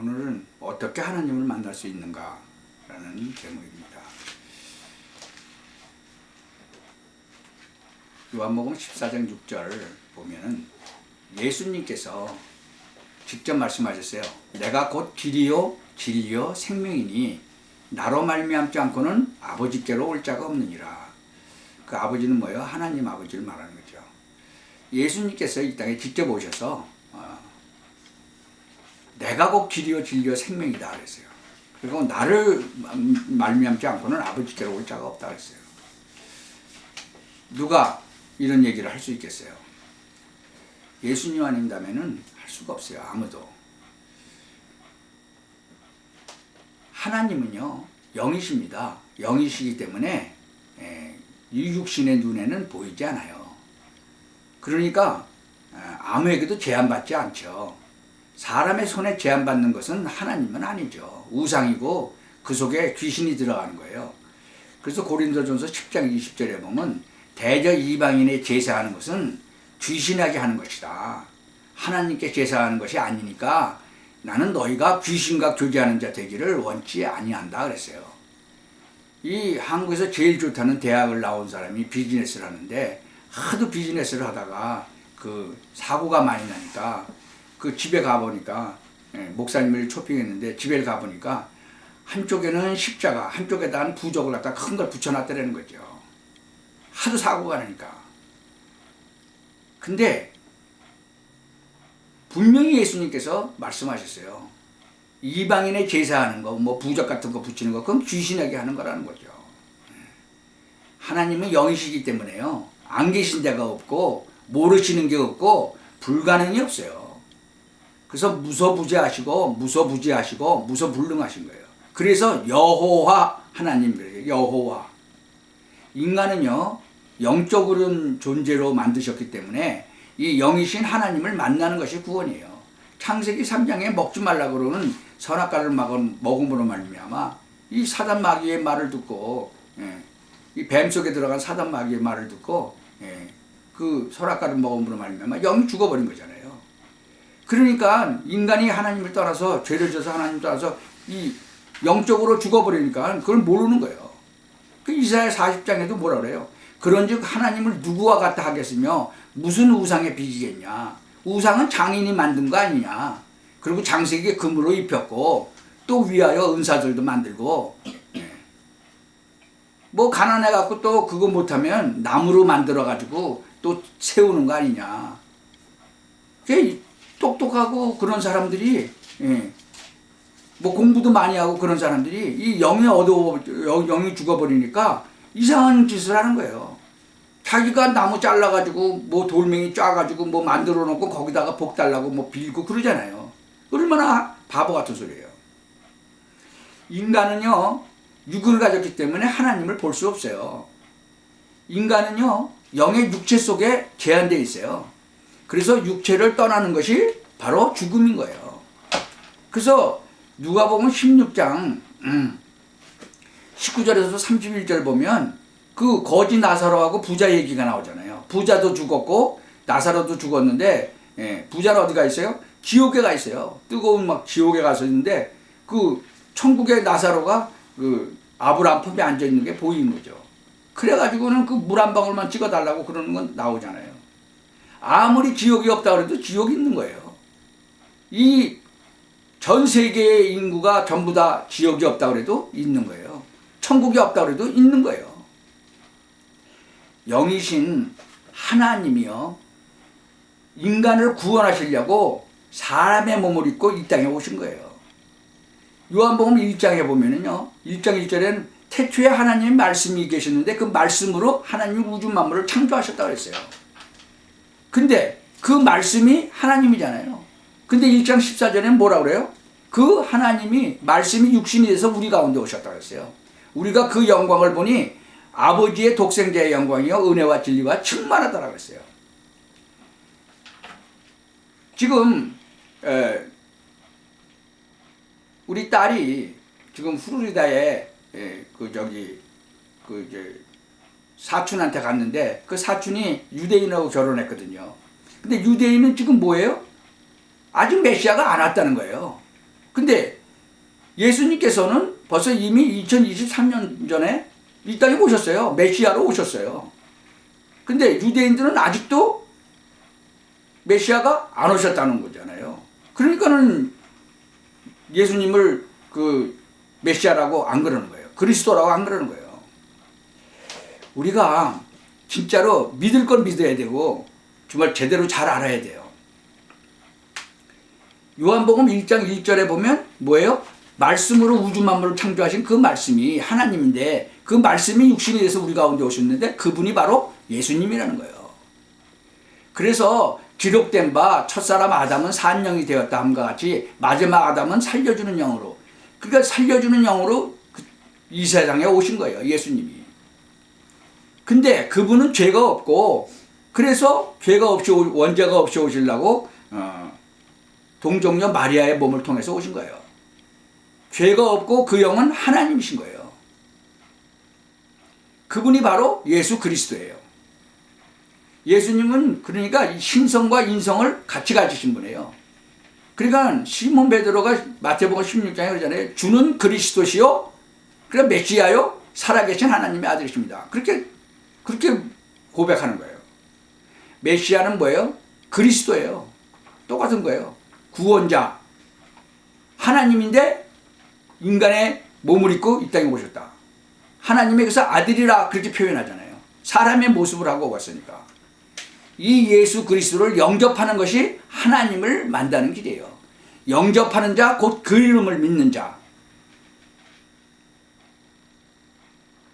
오늘은 어떻게 하나님을 만날 수 있는가 라는 제목입니다. 요한복음 14장 6절 보면은 예수님께서 직접 말씀하셨어요. 내가 곧 길이요 진리요 생명이니 나로 말미암지 않고는 아버지께로 올 자가 없느니라. 그 아버지는 뭐예요? 하나님 아버지를 말하는 거죠. 예수님께서 이 땅에 직접 오셔서 내가 곧 길이요 진리요 생명이다 그랬어요. 그리고 나를 말미암지 않고는 아버지께로 올 자가 없다 그랬어요. 누가 이런 얘기를 할 수 있겠어요? 예수님 아닌다면은 할 수가 없어요. 아무도. 하나님은요 영이십니다. 영이시기 때문에 이 육신의 눈에는 보이지 않아요. 그러니까 아무에게도 제한받지 않죠. 사람의 손에 제한받는 것은 하나님은 아니죠. 우상이고 그 속에 귀신이 들어가는 거예요. 그래서 고린도전서 10장 20절에 보면 대저 이방인의 제사하는 것은 귀신하게 하는 것이다. 하나님께 제사하는 것이 아니니까 나는 너희가 귀신과 교제하는 자 되기를 원치 아니한다 그랬어요. 이 한국에서 제일 좋다는 대학을 나온 사람이 비즈니스를 하는데 하도 비즈니스를 하다가 그 사고가 많이 나니까 그 집에 가보니까 목사님을 초빙했는데 집에 가보니까 한쪽에는 십자가 한쪽에다 부적을 갖다 큰 걸 붙여놨다는 거죠. 하도 사고가 나니까. 근데 분명히 예수님께서 말씀하셨어요. 이방인의 제사하는 거, 뭐 부적 같은 거 붙이는 거, 그건 귀신에게 하는 거라는 거죠. 하나님은 영이시기 때문에요. 안 계신 데가 없고 모르시는 게 없고 불가능이 없어요. 그래서 무소부재하시고 무소불능하신 거예요. 그래서 여호와 하나님 그래요. 여호와. 인간은요 영적으로 존재로 만드셨기 때문에 이 영이신 하나님을 만나는 것이 구원이에요. 창세기 3장에 먹지 말라고 그러는 선악과를 먹음으로 말미암아 이 사단 마귀의 말을 듣고 이 뱀 속에 들어간 사단 마귀의 말을 듣고 그 선악과를 먹음으로 말미암아 영이 죽어버린 거잖아요. 그러니까 인간이 하나님을 떠나서 죄를 져서 하나님을 떠나서 이 영적으로 죽어버리니까 그걸 모르는 거예요. 그 이사야 40장에도 뭐라 그래요? 그런즉 하나님을 누구와 같다 하겠으며 무슨 우상에 비기겠냐. 우상은 장인이 만든 거 아니냐. 그리고 장세기에 금으로 입혔고 또 위하여 은사들도 만들고 뭐 가난해갖고 또 그거 못하면 나무로 만들어가지고 또 세우는 거 아니냐. 똑똑하고 그런 사람들이 뭐 공부도 많이 하고 그런 사람들이 이 영이 죽어버리니까 이상한 짓을 하는 거예요. 자기가 나무 잘라가지고 뭐 돌멩이 짜가지고 뭐 만들어 놓고 거기다가 복 달라고 뭐 빌고 그러잖아요. 얼마나 바보 같은 소리예요. 인간은요 육을 가졌기 때문에 하나님을 볼 수 없어요. 인간은요 영의 육체 속에 제한되어 있어요. 그래서 육체를 떠나는 것이 바로 죽음인 거예요. 그래서 누가복음 16장 19절에서 31절 보면 그 거지 나사로하고 부자 얘기가 나오잖아요. 부자도 죽었고 나사로도 죽었는데 부자는 어디 가 있어요? 지옥에 가 있어요. 뜨거운 막 지옥에 가서 있는데 그 천국의 나사로가 그 아브라함 품에 앉아 있는 게 보이는 거죠. 그래가지고는 그 물 한 방울만 찍어달라고 그러는 건 나오잖아요. 아무리 지옥이 없다 그래도 지옥이 있는 거예요. 이 전 세계의 인구가 전부 다 지옥이 없다 그래도 있는 거예요. 천국이 없다 그래도 있는 거예요. 영이신 하나님이요 인간을 구원하시려고 사람의 몸을 입고 이 땅에 오신 거예요. 요한복음 1장에 보면은요 1장 1절에는 태초에 하나님의 말씀이 계셨는데 그 말씀으로 하나님이 우주 만물을 창조하셨다고 그랬어요. 근데 그 말씀이 하나님이잖아요. 근데 1장 14절에는 뭐라고 그래요? 그 하나님이 말씀이 육신이 돼서 우리 가운데 오셨다고 했어요. 우리가 그 영광을 보니 아버지의 독생자의 영광이요 은혜와 진리와 충만하다라고 했어요. 지금 우리 딸이 지금 플로리다에 사촌한테 갔는데 그 사촌이 유대인하고 결혼했거든요. 근데 유대인은 지금 뭐예요? 아직 메시아가 안 왔다는 거예요. 근데 예수님께서는 벌써 이미 2023년 전에 이 땅에 오셨어요. 메시아로 오셨어요. 근데 유대인들은 아직도 메시아가 안 오셨다는 거잖아요. 그러니까는 예수님을 그 메시아라고 안 그러는 거예요. 그리스도라고 안 그러는 거예요. 우리가 진짜로 믿을 건 믿어야 되고 정말 제대로 잘 알아야 돼요. 요한복음 1장 1절에 보면 뭐예요? 말씀으로 우주 만물을 창조하신 그 말씀이 하나님인데 그 말씀이 육신이 돼서 우리 가운데 오셨는데 그분이 바로 예수님이라는 거예요. 그래서 기록된 바 첫사람 아담은 산 영이 되었다 함과 같이 마지막 아담은 살려주는 영으로, 그러니까 살려주는 영으로 이 세상에 오신 거예요. 예수님이. 근데 그분은 죄가 없고 그래서 죄가 없이 원죄가 없이 오시려고 동정녀 마리아의 몸을 통해서 오신 거예요. 죄가 없고 그 영은 하나님이신 거예요. 그분이 바로 예수 그리스도예요. 예수님은 그러니까 신성과 인성을 같이 가지신 분이에요. 그러니까 시몬 베드로가 마태복음 16장에 그러잖아요. 주는 그리스도시요, 그러니까 메시아요, 살아계신 하나님의 아들이십니다. 그렇게 고백하는 거예요. 메시아는 뭐예요? 그리스도예요. 똑같은 거예요. 구원자, 하나님인데 인간의 몸을 입고 이 땅에 오셨다. 하나님의 그래서 아들이라 그렇게 표현하잖아요. 사람의 모습을 하고 왔으니까. 이 예수 그리스도를 영접하는 것이 하나님을 만나는 길이에요. 영접하는 자, 곧 그 이름을 믿는 자.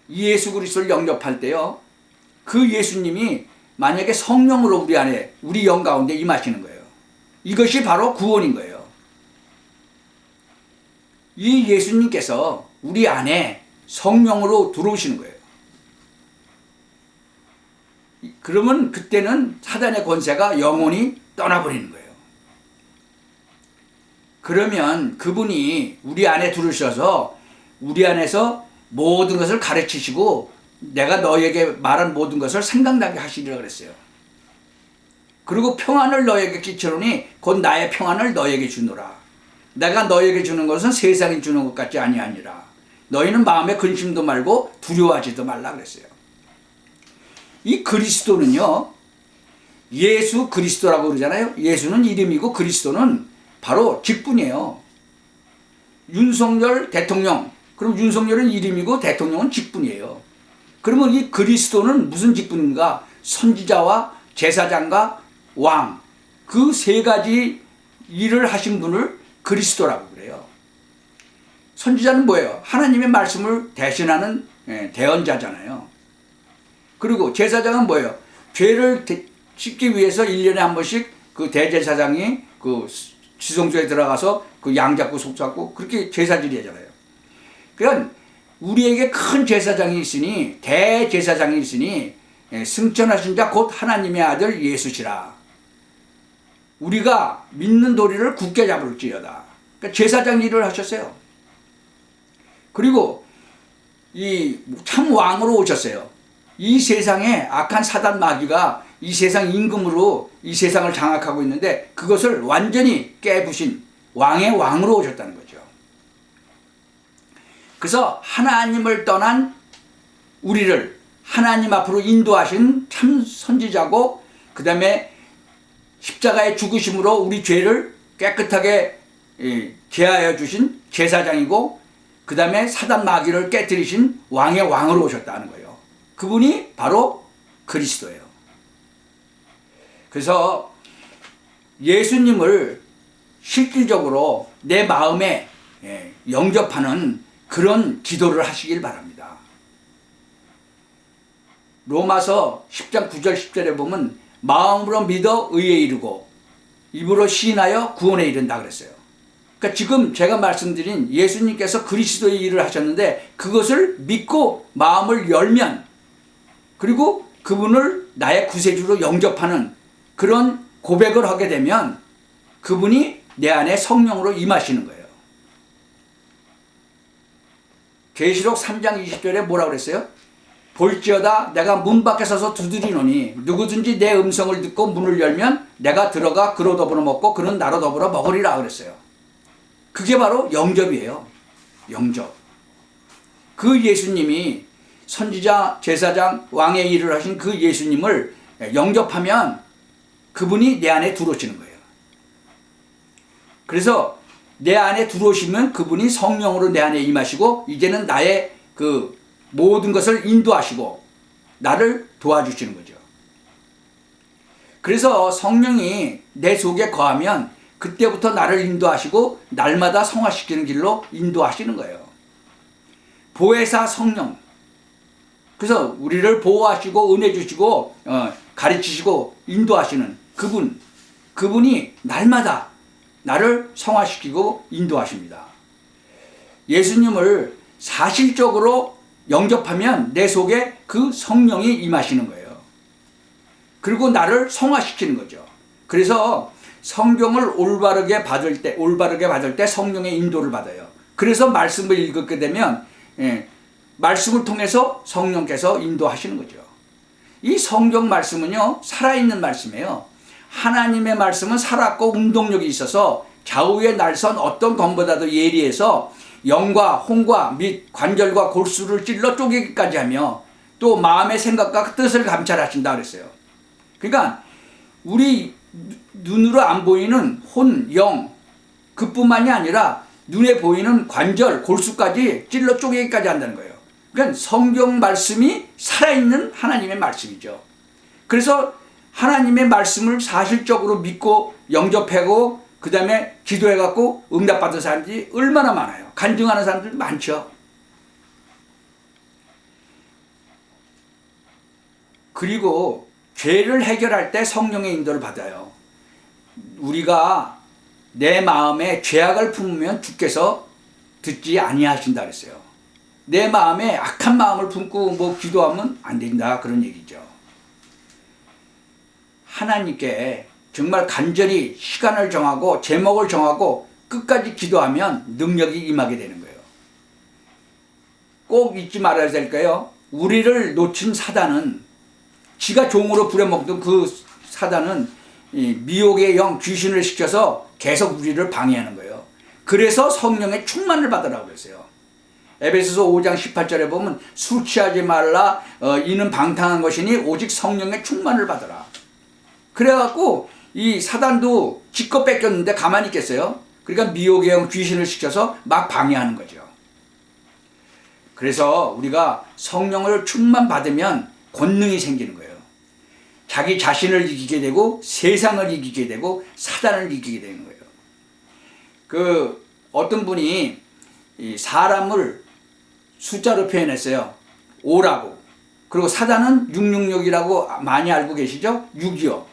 이 예수 그리스도를 영접할 때요, 그 예수님이 만약에 성령으로 우리 안에, 우리 영 가운데 임하시는 거예요. 이것이 바로 구원인 거예요. 이 예수님께서 우리 안에 성령으로 들어오시는 거예요. 그러면 그때는 사단의 권세가 영원히 떠나버리는 거예요. 그러면 그분이 우리 안에 들어오셔서 우리 안에서 모든 것을 가르치시고 내가 너에게 말한 모든 것을 생각나게 하시리라 그랬어요. 그리고 평안을 너에게 끼치노니 곧 나의 평안을 너에게 주노라. 내가 너에게 주는 것은 세상이 주는 것 같지 아니하니라. 너희는 마음에 근심도 말고 두려워하지도 말라 그랬어요. 이 그리스도는요, 예수 그리스도라고 그러잖아요. 예수는 이름이고 그리스도는 바로 직분이에요. 윤석열 대통령, 그럼 윤석열은 이름이고 대통령은 직분이에요. 그러면 이 그리스도는 무슨 직분인가? 선지자와 제사장과 왕, 그 세 가지 일을 하신 분을 그리스도라고 그래요. 선지자는 뭐예요? 하나님의 말씀을 대신하는 대언자잖아요. 그리고 제사장은 뭐예요? 죄를 씻기 위해서 1년에 한 번씩 그 대제사장이 그 지성소에 들어가서 그 양 잡고 속 잡고 그렇게 제사질이 하잖아요. 그러니까 우리에게 큰 제사장이 있으니, 대제사장이 있으니 승천하신 자 곧 하나님의 아들 예수시라. 우리가 믿는 도리를 굳게 잡을지어다. 그러니까 제사장 일을 하셨어요. 그리고 이 참 왕으로 오셨어요. 이 세상에 악한 사단 마귀가 이 세상 임금으로 이 세상을 장악하고 있는데 그것을 완전히 깨부신 왕의 왕으로 오셨다는 거죠. 그래서 하나님을 떠난 우리를 하나님 앞으로 인도하신 참 선지자고, 그 다음에 십자가의 죽으심으로 우리 죄를 깨끗하게 제하여 주신 제사장이고, 그 다음에 사단 마귀를 깨뜨리신 왕의 왕으로 오셨다는 거예요. 그분이 바로 그리스도예요. 그래서 예수님을 실질적으로 내 마음에 영접하는 그런 기도를 하시길 바랍니다. 로마서 10장 9절 10절에 보면 마음으로 믿어 의에 이르고 입으로 시인하여 구원에 이른다 그랬어요. 그러니까 지금 제가 말씀드린 예수님께서 그리스도의 일을 하셨는데 그것을 믿고 마음을 열면, 그리고 그분을 나의 구세주로 영접하는 그런 고백을 하게 되면 그분이 내 안에 성령으로 임하시는 거예요. 계시록 3장 20절에 뭐라고 그랬어요? 볼지어다 내가 문 밖에 서서 두드리노니 누구든지 내 음성을 듣고 문을 열면 내가 들어가 그로 더불어 먹고 그는 나로 더불어 먹으리라 그랬어요. 그게 바로 영접이에요. 영접. 그 예수님이 선지자, 제사장, 왕의 일을 하신 그 예수님을 영접하면 그분이 내 안에 들어오시는 거예요. 그래서 내 안에 들어오시면 그분이 성령으로 내 안에 임하시고 이제는 나의 그 모든 것을 인도하시고 나를 도와주시는 거죠. 그래서 성령이 내 속에 거하면 그때부터 나를 인도하시고 날마다 성화시키는 길로 인도하시는 거예요. 보혜사 성령. 그래서 우리를 보호하시고 은혜 주시고 가르치시고 인도하시는 그분이 날마다 나를 성화시키고 인도하십니다. 예수님을 사실적으로 영접하면 내 속에 그 성령이 임하시는 거예요. 그리고 나를 성화시키는 거죠. 그래서 성경을 올바르게 받을 때 성령의 인도를 받아요. 그래서 말씀을 읽게 되면 말씀을 통해서 성령께서 인도하시는 거죠. 이 성경 말씀은요, 살아있는 말씀이에요. 하나님의 말씀은 살았고 운동력이 있어서 좌우의 날선 어떤 검보다도 예리해서 영과 홍과 및 관절과 골수를 찔러 쪼개기까지 하며 또 마음의 생각과 뜻을 감찰하신다 그랬어요. 그러니까 우리 눈으로 안 보이는 혼, 영 그뿐만이 아니라 눈에 보이는 관절, 골수까지 찔러 쪼개기까지 한다는 거예요. 그러니까 성경 말씀이 살아있는 하나님의 말씀이죠. 그래서 하나님의 말씀을 사실적으로 믿고 영접하고 그 다음에 기도해갖고 응답받은 사람들이 얼마나 많아요. 간증하는 사람들 많죠. 그리고 죄를 해결할 때 성령의 인도를 받아요. 우리가 내 마음에 죄악을 품으면 주께서 듣지 아니하신다 그랬어요. 내 마음에 악한 마음을 품고 뭐 기도하면 안 된다 그런 얘기죠. 하나님께 정말 간절히 시간을 정하고 제목을 정하고 끝까지 기도하면 능력이 임하게 되는 거예요. 꼭 잊지 말아야 될까요? 우리를 놓친 사단은 지가 종으로 부려먹던 그 사단은 미혹의 영 귀신을 시켜서 계속 우리를 방해하는 거예요. 그래서 성령의 충만을 받으라고 그랬어요. 에베소서 5장 18절에 보면 술 취하지 말라 이는 방탕한 것이니 오직 성령의 충만을 받으라. 그래갖고 이 사단도 지껏 뺏겼는데 가만히 있겠어요? 그러니까 미혹의 영 귀신을 시켜서 막 방해하는 거죠. 그래서 우리가 성령을 충만 받으면 권능이 생기는 거예요. 자기 자신을 이기게 되고 세상을 이기게 되고 사단을 이기게 되는 거예요. 그 어떤 분이 이 사람을 숫자로 표현했어요. 5라고. 그리고 사단은 666이라고 많이 알고 계시죠? 6이요.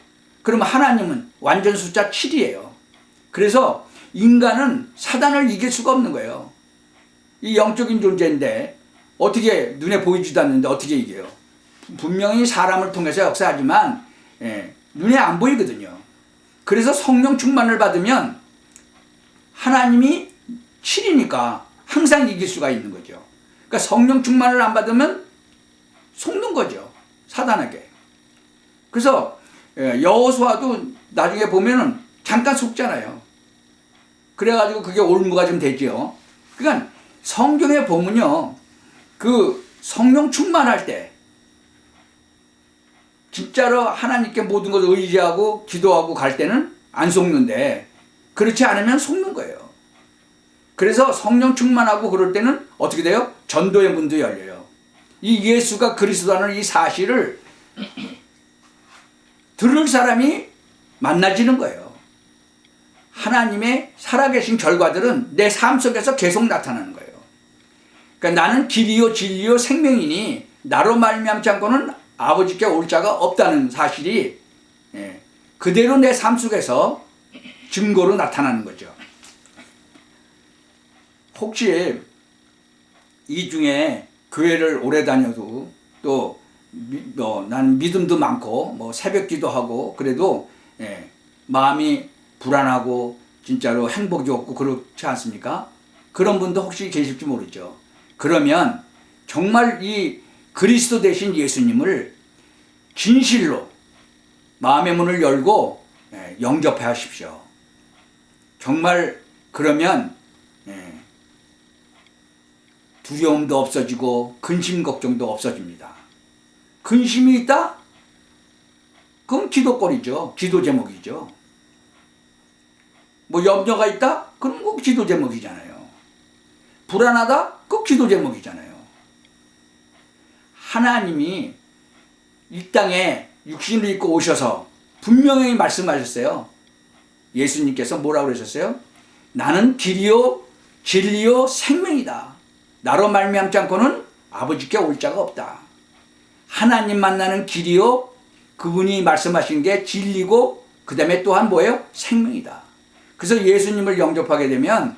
그러면 하나님은 완전 숫자 7이에요. 그래서 인간은 사단을 이길 수가 없는 거예요. 이 영적인 존재인데 어떻게 눈에 보이지도 않는데 어떻게 이겨요? 분명히 사람을 통해서 역사하지만 눈에 안 보이거든요. 그래서 성령 충만을 받으면 하나님이 7이니까 항상 이길 수가 있는 거죠. 그러니까 성령 충만을 안 받으면 속는 거죠. 사단에게. 그래서 여호수아도 나중에 보면은 잠깐 속잖아요. 그래가지고 그게 올무가 좀 되죠. 그러니까 성경에 보면요. 그 성령 충만할 때 진짜로 하나님께 모든 것을 의지하고 기도하고 갈 때는 안 속는데 그렇지 않으면 속는 거예요. 그래서 성령 충만하고 그럴 때는 어떻게 돼요? 전도의 문도 열려요. 이 예수가 그리스도라는 이 사실을 들을 사람이 많아지는 거예요. 하나님의 살아계신 결과들은 내 삶 속에서 계속 나타나는 거예요. 그러니까 나는 길이요 진리요 생명이니 나로 말미암지 않고는 아버지께 올 자가 없다는 사실이 그대로 내 삶 속에서 증거로 나타나는 거죠. 혹시 이 중에 교회를 오래 다녀도 또 난 믿음도 많고 뭐 새벽 기도하고 그래도 마음이 불안하고 진짜로 행복이 없고 그렇지 않습니까? 그런 분도 혹시 계실지 모르죠. 그러면 정말 이 그리스도 되신 예수님을 진실로 마음의 문을 열고 영접해 하십시오. 정말 그러면 예. 두려움도 없어지고 근심 걱정도 없어집니다. 근심이 있다? 그럼 기도거리죠. 기도 제목이죠. 뭐 염려가 있다? 그럼 뭐 기도 제목이잖아요. 불안하다? 그 기도 제목이잖아요. 하나님이 이 땅에 육신을 입고 오셔서 분명히 말씀하셨어요. 예수님께서 뭐라고 그러셨어요? 나는 길이요 진리요 생명이다. 나로 말미암지 않고는 아버지께 올 자가 없다. 하나님 만나는 길이요, 그분이 말씀하신 게 진리고 그 다음에 또한 뭐예요? 생명이다. 그래서 예수님을 영접하게 되면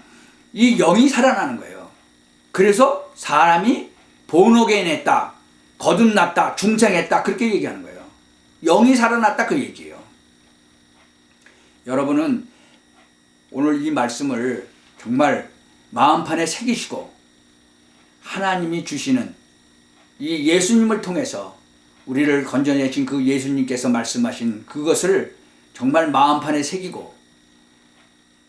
이 영이 살아나는 거예요. 그래서 사람이 본어게인 했다, 거듭났다, 중생했다, 그렇게 얘기하는 거예요. 영이 살아났다, 그 얘기예요. 여러분은 오늘 이 말씀을 정말 마음판에 새기시고 하나님이 주시는 이 예수님을 통해서 우리를 건져내신 그 예수님께서 말씀하신 그것을 정말 마음판에 새기고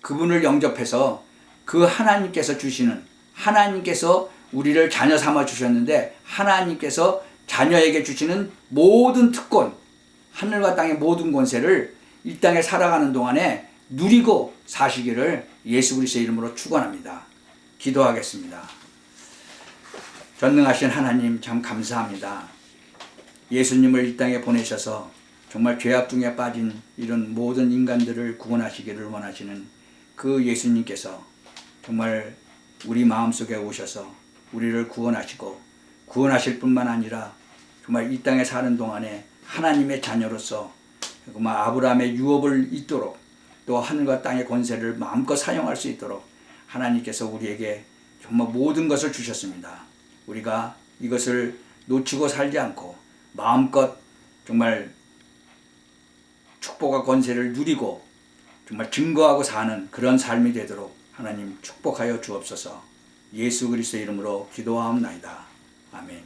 그분을 영접해서 그 하나님께서 주시는, 하나님께서 우리를 자녀 삼아 주셨는데 하나님께서 자녀에게 주시는 모든 특권, 하늘과 땅의 모든 권세를 이 땅에 살아가는 동안에 누리고 사시기를 예수 그리스도의 이름으로 축원합니다. 기도하겠습니다. 전능하신 하나님, 참 감사합니다. 예수님을 이 땅에 보내셔서 정말 죄악 중에 빠진 이런 모든 인간들을 구원하시기를 원하시는 그 예수님께서 정말 우리 마음속에 오셔서 우리를 구원하시고 구원하실 뿐만 아니라 정말 이 땅에 사는 동안에 하나님의 자녀로서 정말 아브라함의 유업을 잇도록 또 하늘과 땅의 권세를 마음껏 사용할 수 있도록 하나님께서 우리에게 정말 모든 것을 주셨습니다. 우리가 이것을 놓치고 살지 않고 마음껏 정말 축복과 권세를 누리고 정말 증거하고 사는 그런 삶이 되도록 하나님 축복하여 주옵소서. 예수 그리스도의 이름으로 기도하옵나이다. 아멘.